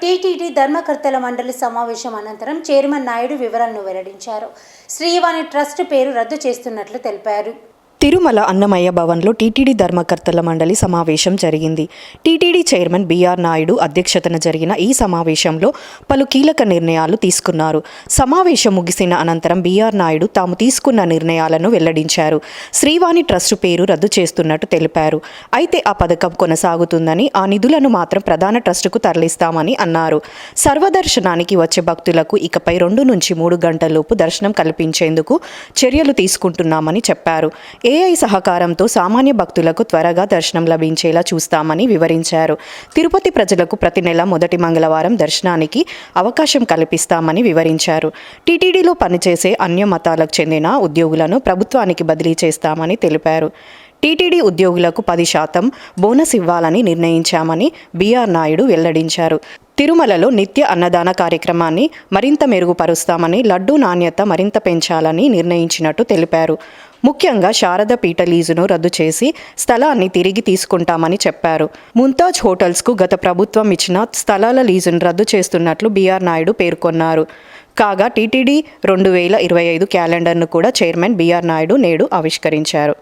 TTD ధర్మకర్తల మండలి సమావేశం అనంతరం చైర్మన్ నాయుడు వివరాలను వెల్లడించారు. శ్రీవాణి ట్రస్ట్ పేరు రద్దు చేస్తున్నట్లు తెలిపారు. తిరుమల అన్నమయ్య భవన్లో టీటీడీ ధర్మకర్తల మండలి సమావేశం జరిగింది. టీటీడీ చైర్మన్ బిఆర్ నాయుడు అధ్యక్షతన జరిగిన ఈ సమావేశంలో పలు కీలక నిర్ణయాలు తీసుకున్నారు. సమావేశం ముగిసిన అనంతరం బిఆర్ నాయుడు తాము తీసుకున్న నిర్ణయాలను వెల్లడించారు. శ్రీవాణి ట్రస్టు పేరు రద్దు చేస్తున్నట్టు తెలిపారు. అయితే ఆ పథకం కొనసాగుతుందని, ఆ నిధులను మాత్రం ప్రధాన ట్రస్టుకు తరలిస్తామని అన్నారు. సర్వదర్శనానికి వచ్చే భక్తులకు ఇకపై 2 నుంచి 3 గంటలలోపు దర్శనం కల్పించేందుకు చర్యలు తీసుకుంటున్నామని చెప్పారు. ఏఐ సహకారంతో సామాన్య భక్తులకు త్వరగా దర్శనం లభించేలా చూస్తామని వివరించారు. తిరుపతి ప్రజలకు ప్రతి నెల మొదటి మంగళవారం దర్శనానికి అవకాశం కల్పిస్తామని వివరించారు. టీటీడీలో పనిచేసే అన్య మతాలకు చెందిన ఉద్యోగులను ప్రభుత్వానికి బదిలీ చేస్తామని తెలిపారు. టీటీడీ ఉద్యోగులకు 10% బోనస్ ఇవ్వాలని నిర్ణయించామని బిఆర్ నాయుడు వెల్లడించారు. తిరుమలలో నిత్య అన్నదాన కార్యక్రమాన్ని మరింత మెరుగుపరుస్తామని, లడ్డూ నాణ్యత మరింత పెంచాలని నిర్ణయించినట్టు తెలిపారు. ముఖ్యంగా శారద పీఠ లీజును రద్దు చేసి స్థలాన్ని తిరిగి తీసుకుంటామని చెప్పారు. ముంతాజ్ హోటల్స్కు గత ప్రభుత్వం ఇచ్చిన స్థలాల లీజును రద్దు చేస్తున్నట్లు బిఆర్ నాయుడు పేర్కొన్నారు. కాగా టీటీడీ 2025 క్యాలెండర్ను కూడా చైర్మన్ బిఆర్ నాయుడు నేడు ఆవిష్కరించారు.